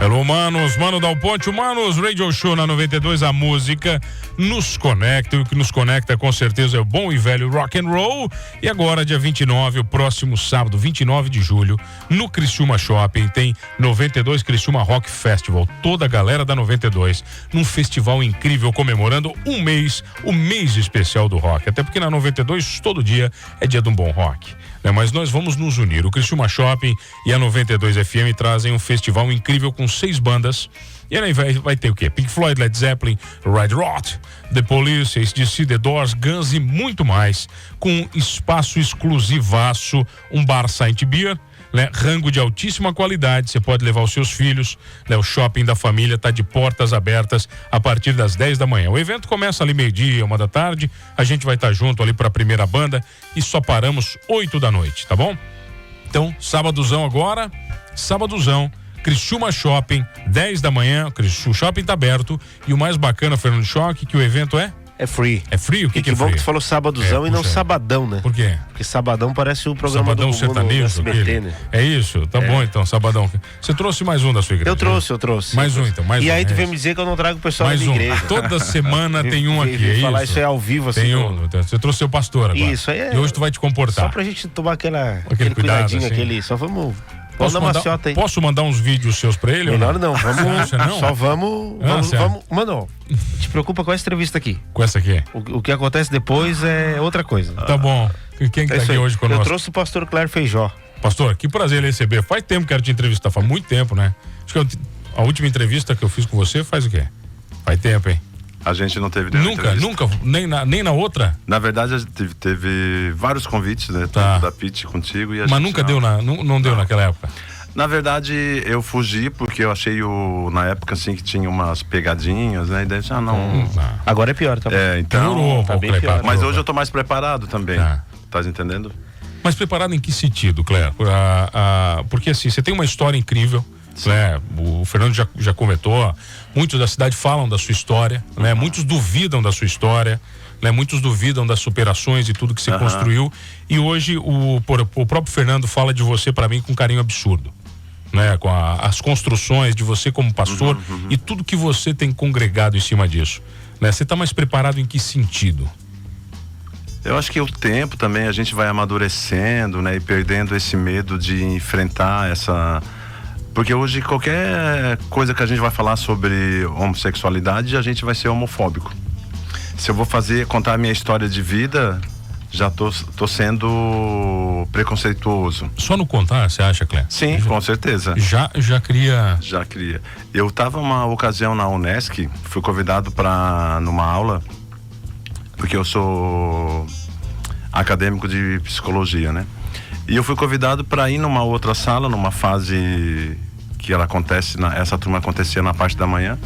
Hello, manos, Mano Dal Ponte, Manos Radio Show na 92, a música nos conecta, e o que nos conecta com certeza é o bom e velho rock and roll. E agora, dia 29, o próximo sábado, 29 de julho, no Criciúma Shopping, tem 92 Criciúma Rock Festival. Toda a galera da 92, num festival incrível comemorando um mês, o mês especial do rock. Até porque na 92, todo dia é dia de um bom rock. Mas nós vamos nos unir. O Criciúma Shopping e a 92 FM trazem um festival incrível com 6 bandas. E aí vai ter o quê? Pink Floyd, Led Zeppelin, Red Hot, The Police, AC/DC, The Doors, Guns e muito mais. Com espaço exclusivaço, um bar Saint Beer, né? Rango de altíssima qualidade, você pode levar os seus filhos, né? O shopping da família está de portas abertas a partir das 10 da manhã. O evento começa ali meio-dia, 1 da tarde, a gente vai estar junto ali para a primeira banda e só paramos 8 da noite, tá bom? Então, sabadozão agora, Criciúma Shopping, 10 da manhã, o shopping tá aberto e o mais bacana, Fernando Choque, que o evento é? É free. É free? O que é free? Que bom que tu falou sabadozão e não sabadão, né? Por quê? Porque sabadão parece o programa sabadão do sertanejo, SBT, né? É isso? Tá bom então, sabadão. Você trouxe mais um da sua igreja? Eu trouxe. Mais um então, mais um. E aí tu vem me dizer que eu não trago o pessoal da minha igreja. Toda semana tem um aqui, é isso? Falar isso é ao vivo, assim. Tem um, você trouxe seu pastor agora. Isso aí é. E hoje tu vai te comportar. Só pra gente tomar aquele cuidado, cuidadinho, assim. só vamos... Posso mandar uns vídeos seus pra ele? Melhor não, vamos. Não? Só vamos. Mano, te preocupa com essa entrevista aqui. Com essa aqui? O que acontece depois é outra coisa. Tá bom. Quem que tá aqui hoje conosco? Eu trouxe o pastor Clério Feijó. Pastor, que prazer receber. Faz tempo que quero te entrevistar, faz muito tempo, né? Acho que a última entrevista que eu fiz com você faz o quê? Faz tempo, hein? A gente não teve Nunca, nem na outra? Na verdade, teve vários convites, né? Tá. Da Pitty contigo e a Mas gente nunca não deu naquela época? Na verdade, eu fugi porque eu achei na época assim que tinha umas pegadinhas, né? E daí não. Agora é pior, tá bom? Então. Piorou, tá bem pior. Mas hoje eu tô mais preparado também. Tá entendendo? Mas preparado em que sentido, Cléo? Porque assim, você tem uma história incrível, né? O Fernando já comentou, muitos da cidade falam da sua história, né? Muitos duvidam da sua história, né? Muitos duvidam das superações e tudo que você construiu, e hoje o próprio Fernando fala de você para mim com um carinho absurdo, né? Com as construções de você como pastor e tudo que você tem congregado em cima disso, né? Você tá mais preparado em que sentido? Eu acho que o tempo também a gente vai amadurecendo, né? E perdendo esse medo de enfrentar porque hoje qualquer coisa que a gente vai falar sobre homossexualidade, a gente vai ser homofóbico. Se eu vou contar a minha história de vida, já tô sendo preconceituoso. Só no contar, você acha, Cléo? Sim, com certeza. Já cria. Já cria. Eu tava uma ocasião na Unesc, fui convidado numa aula, porque eu sou acadêmico de psicologia, né? E eu fui convidado para ir numa outra sala, numa fase que essa turma acontecia na parte da manhã.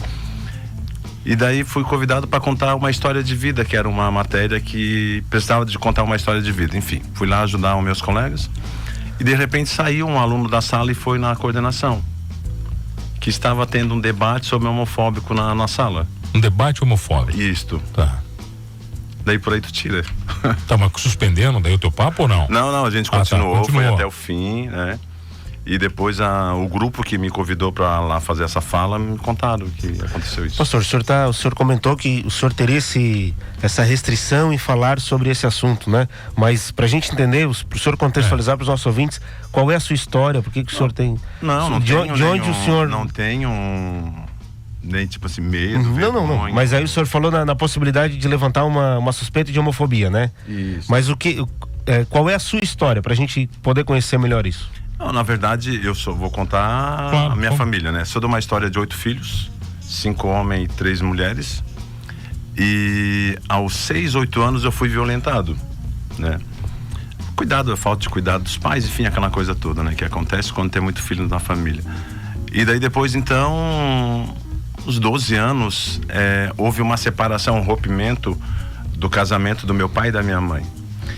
E daí fui convidado para contar uma história de vida, que era uma matéria que precisava de contar uma história de vida. Enfim, fui lá ajudar os meus colegas e de repente saiu um aluno da sala e foi na coordenação, que estava tendo um debate sobre homofóbico na sala. Um debate homofóbico? Isto. Tá. Daí por aí tu tira. Tá, mas suspendendo daí o teu papo ou não? Não, a gente continuou, continuou. Foi até o fim, né? E depois o grupo que me convidou para lá fazer essa fala me contaram que aconteceu isso. Pastor, o senhor comentou que o senhor teria essa restrição em falar sobre esse assunto, né? Mas pra gente entender, pro senhor contextualizar para os nossos ouvintes, qual é a sua história? Por que o senhor tem... Não de onde o senhor... Não tenho nem tipo assim, medo, Não. Mas aí o senhor falou na possibilidade de levantar uma suspeita de homofobia, né? Isso. Mas qual é a sua história, pra gente poder conhecer melhor isso? Não, na verdade, vou contar a minha família, né? Sou de uma história de 8 filhos, 5 homens e 3 mulheres. E aos 6, 8 anos eu fui violentado, né? Falta de cuidado dos pais, enfim, aquela coisa toda, né? Que acontece quando tem muito filho na família. E daí depois, então, aos 12 anos, houve uma separação, um rompimento do casamento do meu pai e da minha mãe.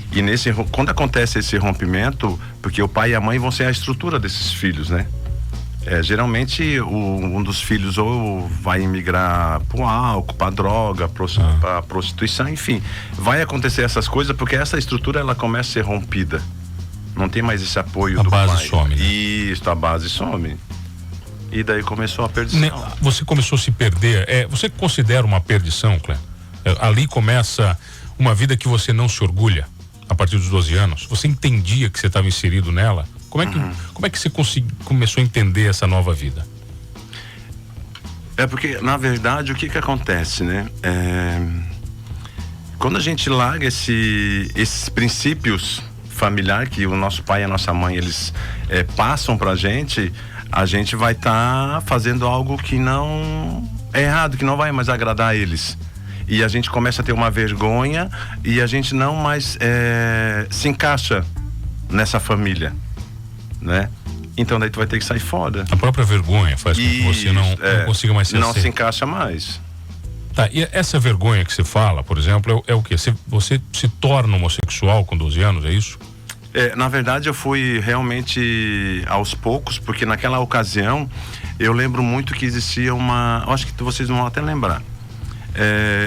E quando acontece esse rompimento, porque o pai e a mãe vão ser a estrutura desses filhos, né? Geralmente um dos filhos ou vai migrar para o álcool, para droga, para prostituição, enfim. Vai acontecer essas coisas porque essa estrutura ela começa a ser rompida. Não tem mais esse apoio do pai. A base some, né? Isso, a base some. E daí começou a perdição. Você começou a se perder. Você considera uma perdição, Clé? Ali começa uma vida que você não se orgulha a partir dos 12 anos. Você entendia que você estava inserido nela? Como é que você começou a entender essa nova vida? Porque, na verdade, o que acontece, né? Quando a gente larga esses princípios familiares que o nosso pai e a nossa mãe, eles passam pra gente, a gente vai estar fazendo algo que não é errado, que não vai mais agradar a eles. E a gente começa a ter uma vergonha e a gente não mais se encaixa nessa família, né? Então daí tu vai ter que sair fora. A própria vergonha faz com que você não consiga mais ser não se encaixa mais. Tá, e essa vergonha que você fala, por exemplo, é o quê? Você se torna homossexual com 12 anos, é isso? Na verdade eu fui realmente aos poucos, porque naquela ocasião eu lembro muito que existia acho que vocês vão até lembrar,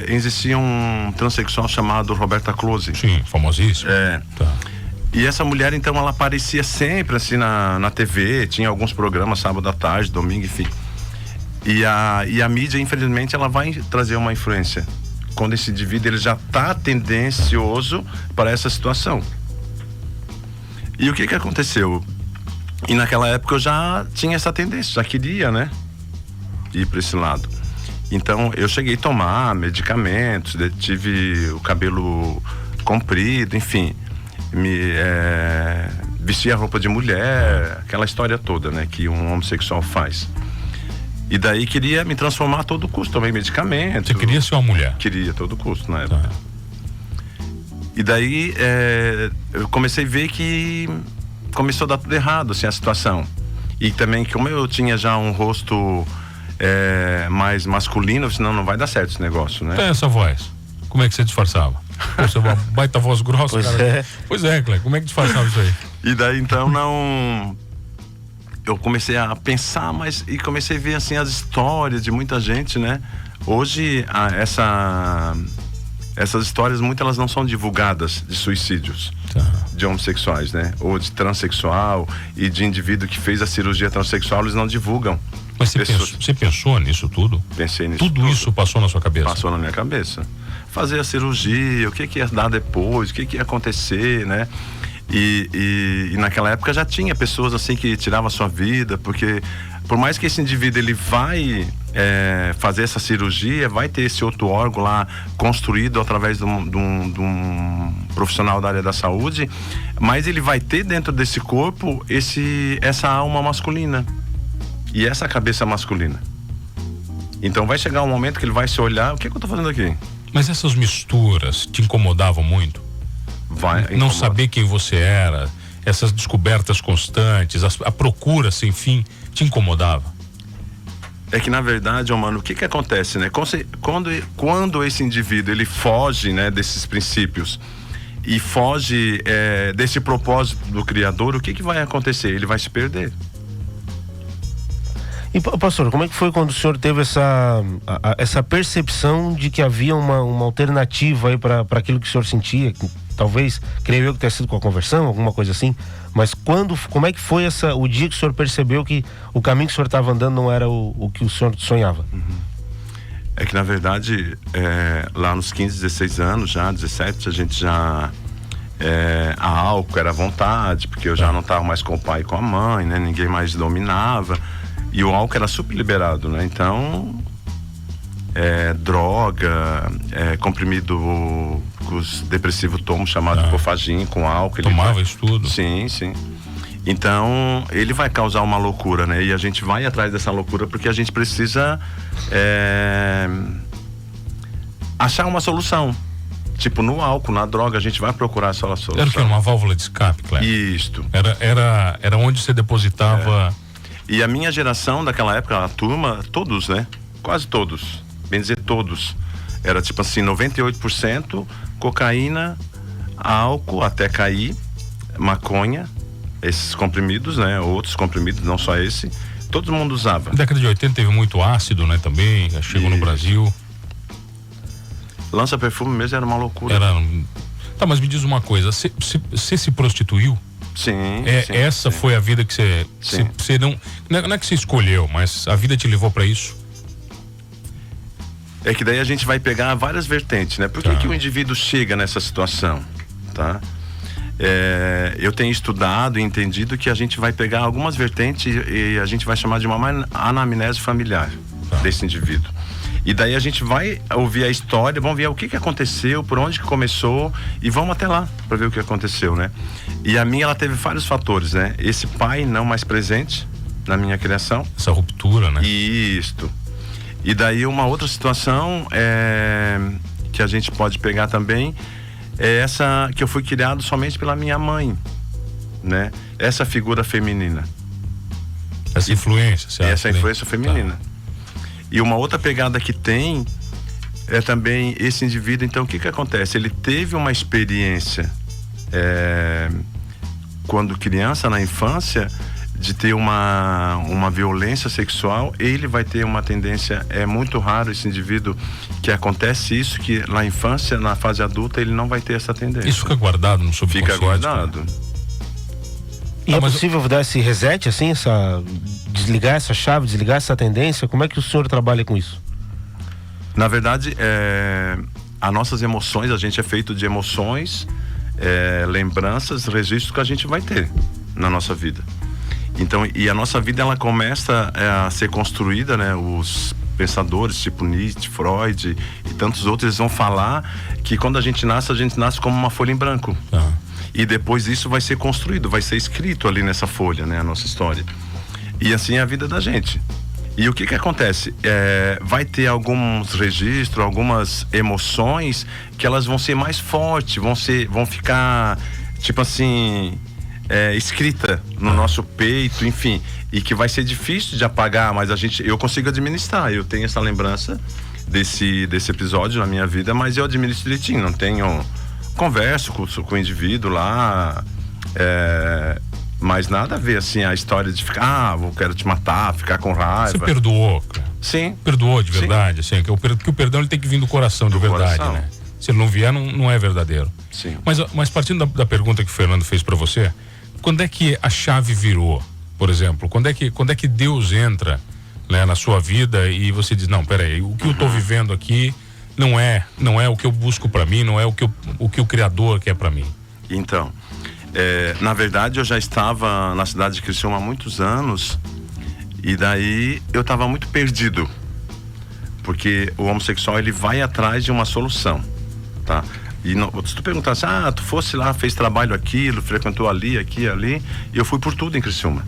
existia um transexual chamado Roberta Close. Sim, famosíssimo. Tá. E essa mulher, então, ela aparecia sempre assim na TV, tinha alguns programas sábado à tarde, domingo, enfim. E a mídia, infelizmente, ela vai trazer uma influência quando esse indivíduo ele já está tendencioso para essa situação. E o que aconteceu? E naquela época eu já tinha essa tendência, já queria, né, ir para esse lado. Então eu cheguei a tomar medicamentos, tive o cabelo comprido, enfim, vestia roupa de mulher, aquela história toda, né, que um homossexual faz. E daí queria me transformar a todo custo, tomei medicamentos. Você queria ser uma mulher? Queria, a todo custo na época. Tá. E daí eu comecei a ver que começou a dar tudo errado, assim, a situação. E também, como eu tinha já um rosto mais masculino, senão não vai dar certo esse negócio, né? Tem essa voz. Como é que você disfarçava? Você uma baita voz grossa, pois cara. Pois é, Clé, como é que disfarçava isso aí? E daí, então, eu comecei a pensar, e comecei a ver, assim, as histórias de muita gente, né? Hoje, essas histórias, muitas elas não são divulgadas, de suicídios, de homossexuais, né? Ou de transexual e de indivíduo que fez a cirurgia transexual, eles não divulgam. Mas você pensou nisso tudo? Pensei nisso tudo. Tudo isso passou na sua cabeça? Passou na minha cabeça. Fazer a cirurgia, o que ia dar depois, o que ia acontecer, né? E naquela época já tinha pessoas assim que tiravam a sua vida, porque por mais que esse indivíduo ele vai fazer essa cirurgia, vai ter esse outro órgão lá construído através de um profissional da área da saúde, mas ele vai ter dentro desse corpo essa alma masculina e essa cabeça masculina. Então vai chegar um momento que ele vai se olhar, o que eu tô fazendo aqui? Mas essas misturas te incomodavam muito? Não saber quem você era, essas descobertas constantes, a procura sem fim, te incomodava? É que na verdade, mano, o que acontece, né? Quando esse indivíduo ele foge, né, desses princípios e foge desse propósito do Criador, o que vai acontecer? Ele vai se perder. E pastor, como é que foi quando o senhor teve essa percepção de que havia uma alternativa aí para aquilo que o senhor sentia? Talvez, creio eu que tenha sido com a conversão, alguma coisa assim, mas como é que foi o dia que o senhor percebeu que o caminho que o senhor estava andando não era o que o senhor sonhava? É que na verdade, lá nos 15, 16 anos já, 17, a gente já a álcool era à vontade, porque eu já não estava mais com o pai e com a mãe, né? Ninguém mais dominava. E o álcool era super liberado, né? Então, droga, comprimido que os depressivos tomam, chamado de Cofagin, com álcool. Tomava isso tudo? Sim, sim. Então, ele vai causar uma loucura, né? E a gente vai atrás dessa loucura porque a gente precisa achar uma solução. Tipo, no álcool, na droga, a gente vai procurar essa solução. Era o que? Uma válvula de escape, Cleber? Isto. Era onde você depositava... E a minha geração daquela época, a turma, todos, né? Quase todos, bem dizer todos. Era tipo assim, 98% cocaína, álcool até cair, maconha, esses comprimidos, né? Outros comprimidos, não só esse. Todo mundo usava. Na década de 80 teve muito ácido, né? Também, chegou no Brasil. Lança-perfume mesmo era uma loucura. Tá, mas me diz uma coisa, você se prostituiu? Sim. Essa foi a vida que você não é que você escolheu, mas a vida te levou para isso? É que daí a gente vai pegar várias vertentes, né? Por que o indivíduo chega nessa situação, tá? Eu tenho estudado e entendido que a gente vai pegar algumas vertentes e a gente vai chamar de uma anamnese familiar desse indivíduo. E daí a gente vai ouvir a história, vamos ver o que aconteceu, por onde que começou e vamos até lá para ver o que aconteceu, né? E a minha, ela teve vários fatores, né? Esse pai não mais presente na minha criação. Essa ruptura, né? Isto. E daí uma outra situação que a gente pode pegar também é essa que eu fui criado somente pela minha mãe, né? Essa figura feminina. Essa influência, certo? Essa influência feminina. E uma outra pegada que tem é também esse indivíduo, então o que acontece? Ele teve uma experiência quando criança, na infância, de ter uma violência sexual. Ele vai ter uma tendência, é muito raro esse indivíduo que acontece isso, que na infância, na fase adulta, ele não vai ter essa tendência. Isso fica guardado no subconsciente? Fica guardado. E é possível dar esse reset, assim, desligar essa chave, desligar essa tendência? Como é que o senhor trabalha com isso? Na verdade, as nossas emoções, a gente é feito de emoções, lembranças, registros que a gente vai ter na nossa vida. Então, e a nossa vida, ela começa a ser construída, né? Os pensadores tipo Nietzsche, Freud e tantos outros, eles vão falar que quando a gente nasce como uma folha em branco. E depois isso vai ser construído, vai ser escrito ali nessa folha, né? A nossa história. E assim é a vida da gente. E o que acontece? Vai ter alguns registros, algumas emoções que elas vão ser mais fortes, vão ficar, tipo assim, escrita no nosso peito, enfim. E que vai ser difícil de apagar, mas eu consigo administrar. Eu tenho essa lembrança desse episódio na minha vida, mas eu administro direitinho, não tenho... Converso com o indivíduo lá, mas nada a ver, assim, a história de ficar, eu quero te matar, ficar com raiva. Você perdoou? Sim. Perdoou de verdade, assim, que o perdão ele tem que vir do coração, de verdade, coração, né? Se ele não vier, não é verdadeiro. Sim. Mas partindo da pergunta que o Fernando fez para você, quando é que a chave virou, por exemplo? Quando é que Deus entra, né, na sua vida e você diz, não, peraí, o que eu tô vivendo aqui não é o que eu busco para mim, não é o que o Criador quer para mim? Então, na verdade eu já estava na cidade de Criciúma há muitos anos e daí eu estava muito perdido, porque o homossexual ele vai atrás de uma solução, tá? E se tu perguntasse, tu fosse lá, fez trabalho aquilo, frequentou ali, aqui, ali, e eu fui por tudo em Criciúma.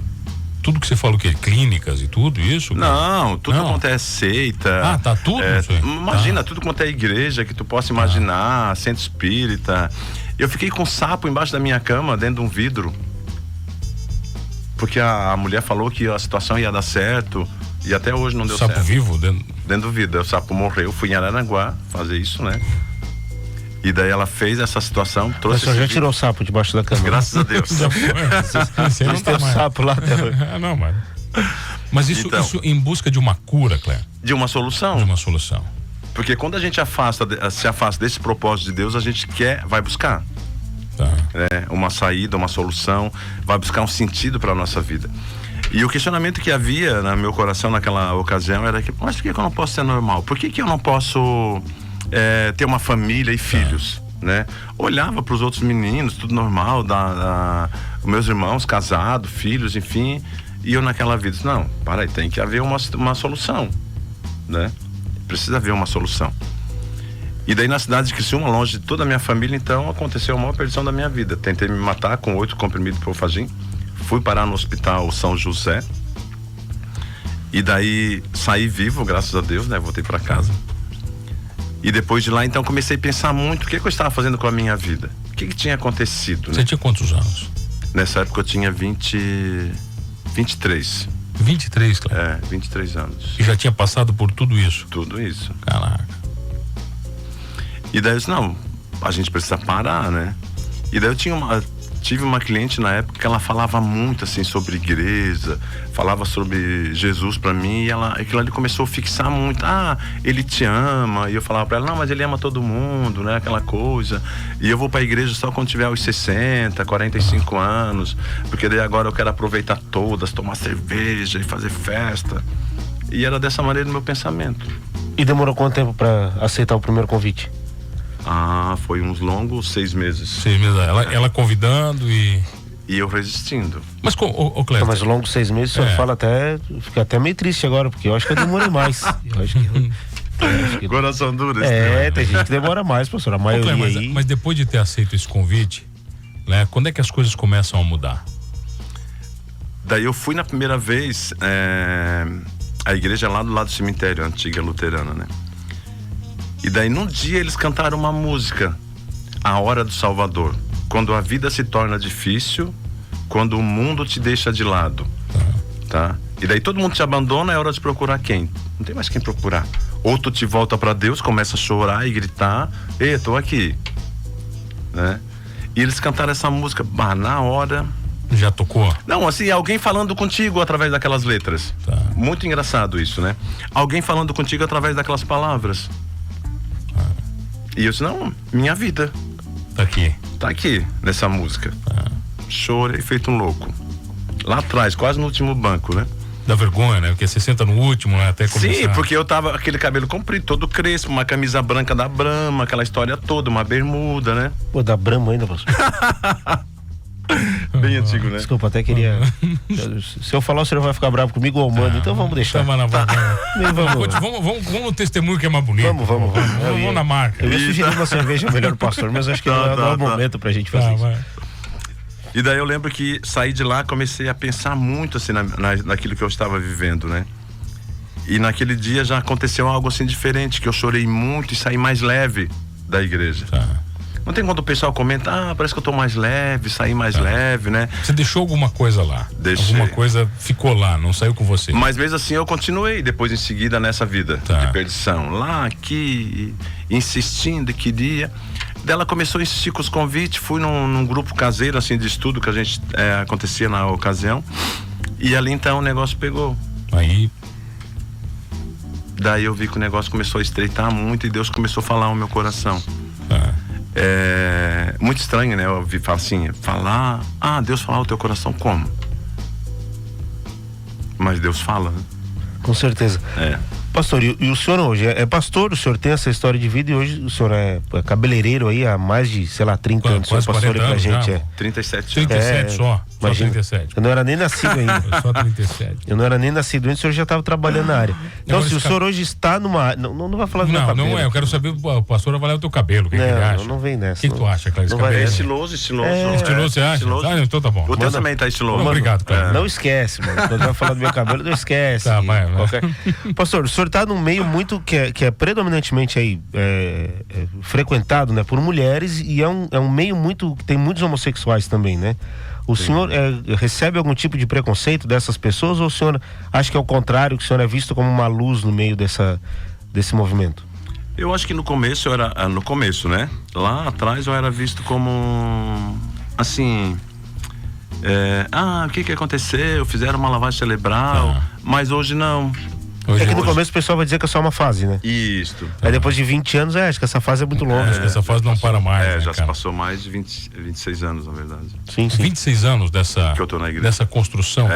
Tudo que você falou, que clínicas e tudo isso? Não, tudo quanto é seita. Tá tudo? Imagina, tudo quanto é igreja que tu possa imaginar, centro espírita. Eu fiquei com um sapo embaixo da minha cama, dentro de um vidro. Porque a mulher falou que a situação ia dar certo e até hoje não deu certo. Sapo vivo? Dentro do vidro. O sapo morreu, fui em Araranguá fazer isso, né? E daí ela fez essa situação, trouxe. Você já tirou o sapo debaixo da cama? Graças a Deus. Você não tem sapo lá até hoje. Não, mas isso em busca de uma cura, Cléber? De uma solução. De uma solução. Porque quando a gente se afasta desse propósito de Deus, a gente vai buscar. Uma saída, uma solução, vai buscar um sentido para a nossa vida. E o questionamento que havia no meu coração naquela ocasião era que, mas por que eu não posso ser normal? Por que eu não posso ter uma família e filhos, né? Olhava para os outros meninos, tudo normal, os meus irmãos casados, filhos, enfim, e eu naquela vida disse, não, para aí, tem que haver uma solução, né? Precisa haver uma solução. E daí na cidade de Criciúma, longe de toda a minha família, então aconteceu a maior perdição da minha vida. Tentei me matar com 8 comprimidos de Profagin, fui parar no hospital São José, e daí saí vivo, graças a Deus, né? Voltei para casa. E depois de lá, então, comecei a pensar muito o que eu estava fazendo com a minha vida. O que tinha acontecido, né? Você tinha quantos anos? Nessa época eu tinha 23. 23, claro. 23 anos. E já tinha passado por tudo isso? Tudo isso. Caraca. E daí eu disse, não, a gente precisa parar, né? E daí eu tinha tive uma cliente na época que ela falava muito assim sobre igreja, falava sobre Jesus pra mim, e aquilo ali começou a fixar muito. Ele te ama. E eu falava pra ela, não, mas ele ama todo mundo, né? Aquela coisa. E eu vou pra igreja só quando tiver os 60, 45 anos, porque daí agora eu quero aproveitar todas, tomar cerveja e fazer festa. E era dessa maneira o meu pensamento. E demorou quanto tempo pra aceitar o primeiro convite? Foi uns longos 6 meses. 6 meses. Ela convidando e eu resistindo. Mas, Cléber... Não, mas longos 6 meses, o senhor fala até... Fica até meio triste agora, porque eu acho que eu demorei mais. Eu acho que... Coração duro. Tem gente que demora mais, professor. A maioria Cléber, mas depois de ter aceito esse convite, né, quando é que as coisas começam a mudar? Daí eu fui na primeira vez... A igreja é lá do lado do cemitério, a antiga luterana, né? E daí num dia eles cantaram uma música, A Hora do Salvador. Quando a vida se torna difícil, quando o mundo te deixa de lado, tá? E daí todo mundo te abandona, é hora de procurar quem? Não tem mais quem procurar. Ou tu te volta pra Deus, começa a chorar e gritar, ei, tô aqui, né? E eles cantaram essa música, na hora... Já tocou? Não, assim, alguém falando contigo através daquelas letras. Tá. Muito engraçado isso, né? Alguém falando contigo através daquelas palavras. E eu disse, não, minha vida tá aqui nessa música. Chorei feito um louco. Lá atrás, quase no último banco, né? Dá vergonha, né? Porque você senta no último, né? Até começar. Sim, porque eu tava aquele cabelo comprido, todo crespo, uma camisa branca da Brahma, aquela história toda, uma bermuda, né? Pô, da Brahma ainda, professor. Bem antigo, né? Desculpa, até queria... Se eu falar, o senhor vai ficar bravo comigo ou mano, então vamos deixar. Vamos no testemunho que é mais bonito. Vamos na marca. Eu ia sugerir uma cerveja melhor, pastor, mas acho que não é o momento pra gente fazer isso. E daí eu lembro que saí de lá, comecei a pensar muito assim naquilo que eu estava vivendo, né? E naquele dia já aconteceu algo assim diferente, que eu chorei muito e saí mais leve da igreja. Não tem quando o pessoal comenta, parece que eu tô mais leve, saí mais leve, né? Você deixou alguma coisa lá? Deixei. Alguma coisa ficou lá, não saiu com você? Mas mesmo assim eu continuei depois em seguida nessa vida de perdição. Lá, aqui, insistindo, queria. Dela começou a insistir com os convites, fui num grupo caseiro assim de estudo que a gente acontecia na ocasião. E ali então o negócio pegou. Daí eu vi que o negócio começou a estreitar muito e Deus começou a falar ao meu coração. Muito estranho, né? Eu ouvi falar, Deus falar ao teu coração como? Mas Deus fala, né? Com certeza. Pastor, e o senhor hoje é pastor, o senhor tem essa história de vida e hoje o senhor é cabeleireiro aí há mais de, sei lá, 30 anos. Quase 40 pra anos gente, já. 37 só. Imagina, 37. Eu não era nem nascido ainda. Só 37. Eu não era nem nascido ainda, o senhor já estava trabalhando na área. Então, se o senhor hoje está numa... Não vai falar do meu cabelo. Não é, eu quero saber, o pastor avaliar o teu cabelo, o que ele acha? Não vem nessa. O que tu acha, Cléber? É estiloso. Estiloso, você acha? Então tá bom. O teu também tá estiloso. Obrigado, Cléber. Não esquece, mano. Quando vai falar do meu cabelo, não esquece. Pastor, o senhor está num meio muito que é predominantemente aí frequentado, né, por mulheres e é um meio muito que tem muitos homossexuais também, né? O senhor recebe algum tipo de preconceito dessas pessoas ou o senhor acha que é o contrário, que o senhor é visto como uma luz no meio desse movimento? Eu acho que no começo né? Lá atrás eu era visto como assim, o que aconteceu? Fizeram uma lavagem cerebral, mas hoje não. No começo o pessoal vai dizer que é só uma fase, né? Isso. Aí depois de 20 anos, acho que essa fase é muito longa. Acho que essa fase não para mais, né, já se passou mais de 26 anos, na verdade. Sim. 26 anos dessa, que eu tô na igreja. dessa construção.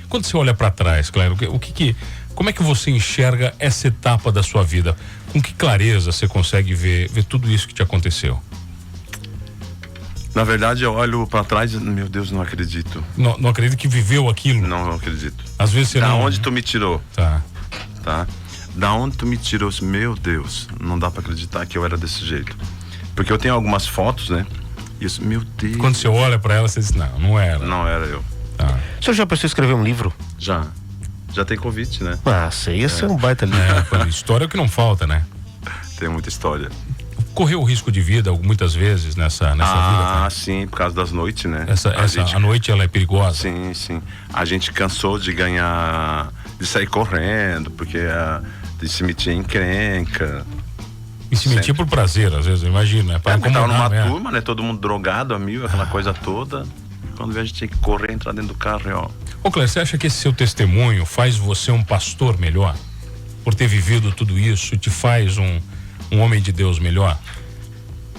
Quando você olha para trás, Cléber, como é que você enxerga essa etapa da sua vida? Com que clareza você consegue ver tudo isso que te aconteceu? Na verdade, eu olho pra trás e, meu Deus, não acredito. Não acredito que viveu aquilo? Não acredito. Às vezes você Da onde tu me tirou? Tá. Da onde tu me tirou? Meu Deus, não dá pra acreditar que eu era desse jeito. Porque eu tenho algumas fotos, né? E isso, meu Deus. Quando você olha pra ela, você diz, não era. Não era eu. O senhor já pensou em escrever um livro? Já tem convite, né? Ia ser um baita livro. História é o que não falta, né? Tem muita história. Correu o risco de vida muitas vezes nessa vida? Sim, por causa das noites, né? A noite ela é perigosa? Sim. A gente cansou de ganhar, de sair correndo, porque de se meter em encrenca. E se mentir por prazer, às vezes, imagina, né? Pra incomodar numa turma, né? Todo mundo drogado a mil, aquela coisa toda. Quando a gente tinha que correr, entrar dentro do carro e ó. Ô Cléber, você acha que esse seu testemunho faz você um pastor melhor? Por ter vivido tudo isso, te faz um homem de Deus melhor?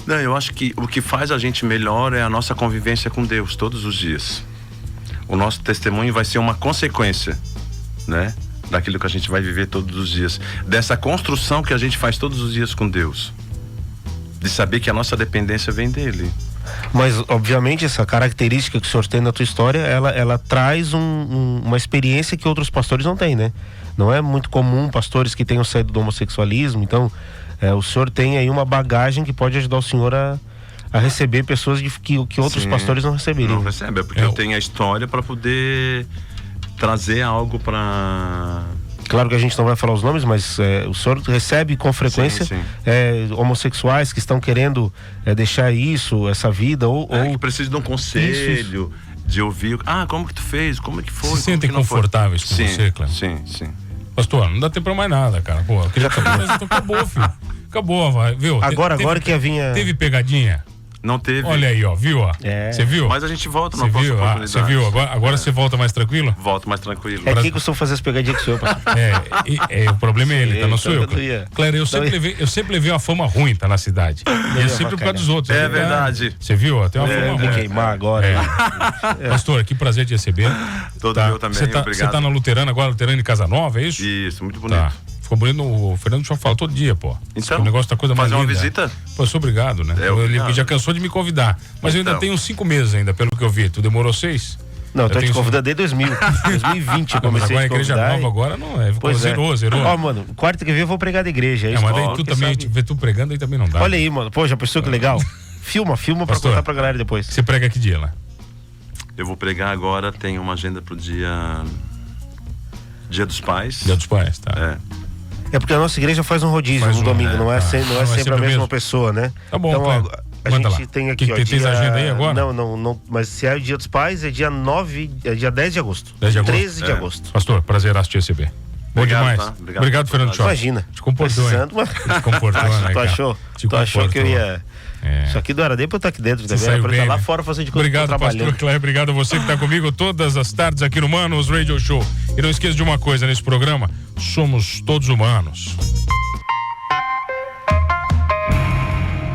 Não, eu acho que o que faz a gente melhor é a nossa convivência com Deus todos os dias. O nosso testemunho vai ser uma consequência, né? Daquilo que a gente vai viver todos os dias, dessa construção que a gente faz todos os dias com Deus, de saber que a nossa dependência vem dele. Mas obviamente essa característica que o senhor tem na tua história, ela traz uma experiência que outros pastores não têm, né? Não é muito comum pastores que tenham saído do homossexualismo, então o senhor tem aí uma bagagem que pode ajudar o senhor a receber pessoas que outros pastores não receberiam. Não recebe, é porque eu tenho a história para poder trazer algo para... Claro que a gente não vai falar os nomes, mas o senhor recebe com frequência homossexuais que estão querendo deixar essa vida ou que precisam de um conselho, de ouvir, como que tu fez, como é que foi? Se sentem confortáveis com você, Cléber? Sim. Pastor, não dá tempo pra mais nada, cara. Pô, já acabou, filho. Acabou, vai, viu? Agora que vinha... Teve pegadinha? Não teve. Olha aí, ó, viu? Você viu? Mas a gente volta na próxima oportunidade. Você viu? Agora você volta mais tranquilo? Volto mais tranquilo. Quem costuma fazer as pegadinhas com o senhor, pastor? O problema é ele, tá? Não sou eu. Claro, eu sempre levei uma fama ruim, tá, na cidade. E é sempre por causa dos outros. É verdade. Você viu? Tem uma fama ruim. Queimar agora. Pastor, que prazer te receber. Todo meu também, obrigado. Você tá na Luterana agora, Luterana de Casa Nova, é isso? Isso, muito bonito. Tá. Ficou bonito, o Fernando já fala todo dia, pô. Então, o negócio tá coisa mais linda. Fazer uma visita? Pô, sou obrigado, né? Ele já cansou de me convidar. Mas eu ainda tenho 5 meses ainda, pelo que eu vi. Tu demorou 6? Não, eu tô te convidando desde 2020 eu comecei a igreja nova agora não é. Zerou. Ó, mano, quarta que vem eu vou pregar da igreja. Mas daí tu também, ver tu pregando aí também não dá. Olha aí, mano. Pô, já pensou que legal? Filma pra contar pra galera depois. Você prega que dia lá? Eu vou pregar agora, tem uma agenda pro dia dos Pais. Dia dos Pais, tá. É porque a nossa igreja faz um rodízio no domingo, não é sempre a mesma pessoa, né? Tá bom, então, a gente lá. tem aqui, ó. Tem agenda aí agora? Não, mas se é o Dia dos Pais, é dia 10 de agosto. 13 de agosto. Pastor, prazeraço te receber. Bom demais. Tá? Obrigado, Fernando Schott. Imagina. Te comportou, hein? Te comportou, né, Tu achou que eu ia... Isso aqui não era nem pra eu estar aqui dentro também, era pra eu estar lá fora fazendo de conta que eu tô trabalhando. Obrigado, pastor Cléber, obrigado a você que tá comigo todas as tardes aqui no Manos Radio Show. E não esqueça de uma coisa nesse programa, somos todos humanos.